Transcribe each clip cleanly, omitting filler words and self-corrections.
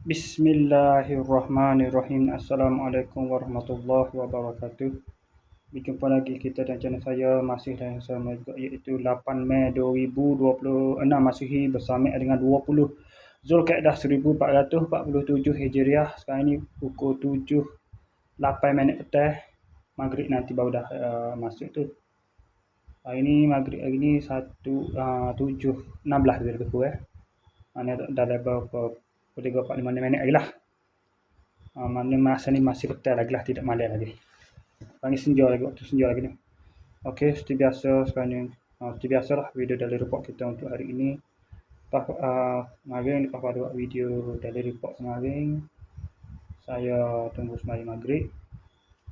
Bismillahirrahmanirrahim. Assalamualaikum warahmatullahi wabarakatuh. Berjumpa lagi kita dan channel saya masih dengan sama juga, iaitu 8 Mei 2026 Masihi bersama dengan 20 Zulkaidah 1447 Hijriah. Sekarang ini pukul 7.08 petang. Maghrib nanti baru dah masuk tu. Hari ni maghrib hari ni 7.16 lebih kurang. Mana dah berapa 3-4-5 minit lagi lah. Mana masa ni masih petang lagi lah, tidak malam lagi. Sekarang ni senja lagi, waktu senja lagi ni. Okey, seperti biasa sekarang ni, seperti biasa lah video daily report kita untuk hari ini. Kemarin lepas pada buat video daily report kemarin, saya tunggu sembahyang maghrib.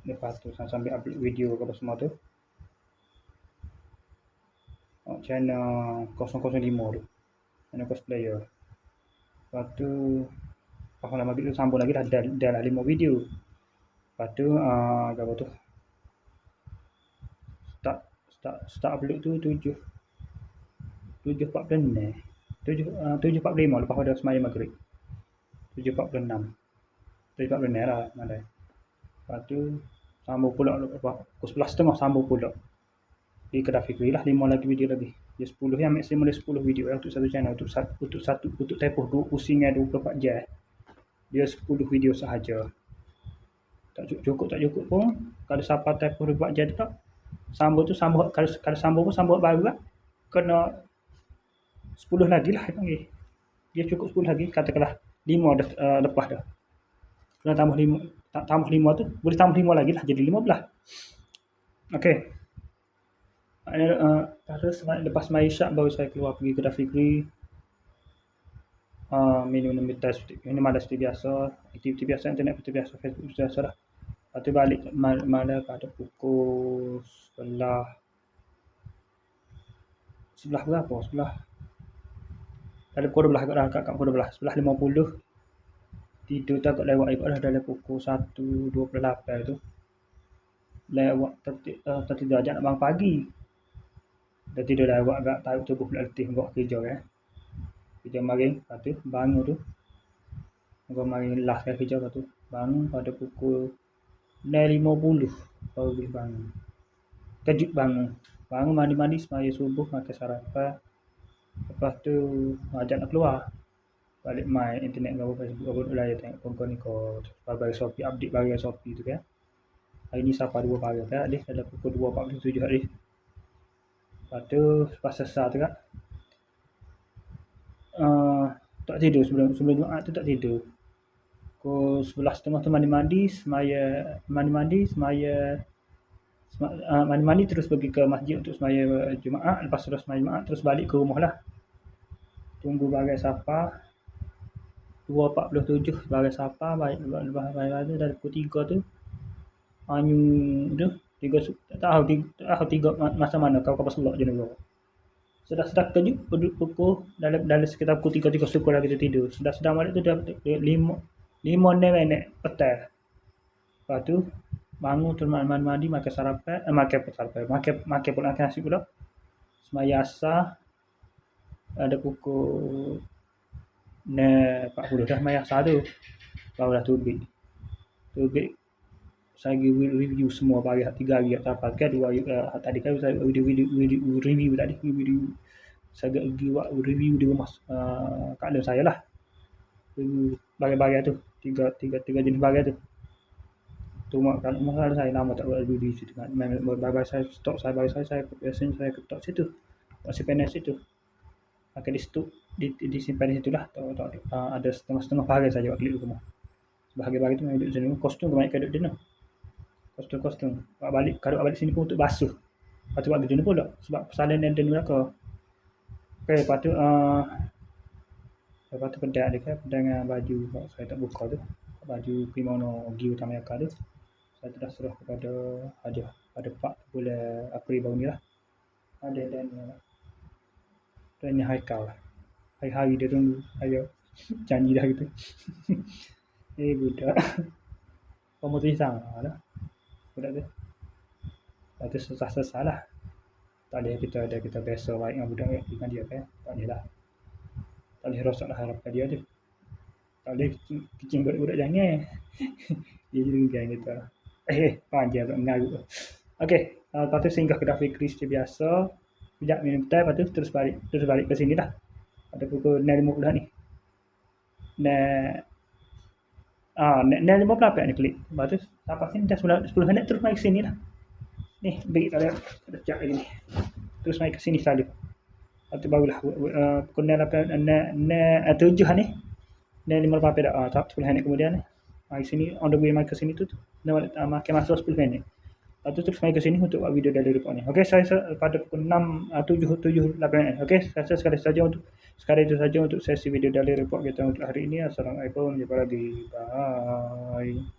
Lepas tu saya sambil upload video ke apa semua tu. Channel 005 tu. Channel cosplayer. Lepas tu lepas maghrib tu sambung lagi dah 5 video. Lepas tu apa tu, start upload tu 7.46 7.45 lepas pada sembahyang maghrib. 7.46 lah malam. Lepas tu sambung pula pukul 11.30 sambung pula di Kedah Fikri lah, 5 lagi video lagi. Dia 10 yang maksimum dia 10 video untuk satu channel, untuk tempoh 2 pusingan 24 jam. Dia 10 video sahaja. Tak cukup pun kalau siapa tempoh 24 jam tak sambung tu sambung, kalau sambung pun sambung baru lah. Kena 10 lagi lah panggil. Dia cukup 10 lagi, katakanlah 5 dah lepas dah. Kena tambah 5 tu, boleh tambah 5 lagi lah jadi 15. Okey. Lepas sembahyang Isyak baru saya keluar pergi Kedah Fikri. Minum teh, minum ada seperti biasa, aktiviti biasa, internet seperti biasa, Facebook seperti biasa lah. Lepas tu balik malam pada pukul sebelah berapa? Dalam pukul 12 kat pukul 12. 11.50 tidur tak lewat ikut dah dalam pukul 1.28 tu. Lewat tertidur ajak nak bangun pagi. Dah tidur lewat agak tahu tubuh pula letih buat kerja kan. Kerja maring, lepas tu bangun tu. Maring last kali kerja, lepas tu bangun pada pukul 9.50 baru boleh bangun. Kejut bangun mandi sembahyang subuh, makan sarapan. Lepas tu ajak nak keluar balik main internet ke Facebook apa lah, tengok kongkong ni bagi Shopee, update bagi Shopee tu kan. Hari ni sampai 2 pagi tak ada dalam pukul 2.47 hari. Lepas tu lepas selesai tu kan tak tidur sebelum Jumaat tu, tak tidur. Pukul 11.30 tu mandi terus pergi ke masjid untuk sembahyang Jumaat. Lepas sudah sembahyang Jumaat terus balik ke rumah lah. Tunggu bagai siapa 2.47 bagai siapa lepas tu dari pukul 3 tu anyu tu 3 tak tahu masa mana kau selok je dulu. Sudah kejut pukul dalam sekitar pukul 3 suku lagi kita tidur. Sudah balik tu dah 5 minit petang. Lepas tu bangun tu mandi, makan sarapan, makan pula nasi pula. Sembahyang Asar ada pukul 40 dah sembahyang Asar tu. Baru dah tubik. Saya review semua bagi 3 hari dapat kan 2 hari tadi kan saya review tadi. Saya review di rumah Kak Lem saya lah. Bagai-bagai tu 3 jenis bagai tu. Tu masalah saya lama tak buat review di situ kan. Bagai saya stok saya biasanya saya ketok situ. Simpan situ. Pakai di stok disimpan di situ lah. Ada setengah bagai saja buat klik rumah. Bahagian tu memang duduk sini. Kostum kebanyakan duduk dia. Kostum. Kalau balik sini pun untuk basuh. Lepas tu buat kerja ni pula. Sebab persalinan dan belakang. Okay, lepas tu pedang dia kan. Pedang dengan baju saya tak buka tu. Baju kimono Gyu Tamayaka tu. Saya dah serah kepada hadiah pada 4 bulan April baru ni lah. Ada dan Haikal lah. Hari-hari dia tunggu. Ayo. Janji dah gitu. Budak. Kamu tu hisang lah. Budak tu. Lepas tu susah-susah lah. Tak boleh kita biasa baik dengan budak dengan dia kan. Tak boleh lah. Tak boleh rosak lah harapan dia tu. Tak boleh kucing budak-budak jangan. Dia juga gitu. Panjang tak mengarut. Okey, lepas tu singgah kedai bakery seperti biasa. Sekejap minum teh, lepas tu terus balik ke sini dah. Pada pukul 6.50 ni. Dan 6.50 apa ni klik. Lepas tu sampai sini dah 10 minit terus mai ke sini dah. Ni bagi kalian ada cak lagi ni. Terus mai ke sini selalu. Lepas tu barulah pukul 7 ni. 6.50 dah. Tak 10 minit kemudian ni. Mai sini on the way mai ke sini tu. Makin masuk 10 minit. Lepas tu terus mai ke sini untuk buat video daily report ni. Okey, saya pada pukul 6, 7, 8. Okey, saya sekali itu saja untuk sesi video daily report kita untuk hari ini. Assalamualaikum. Jumpa lagi. Bye.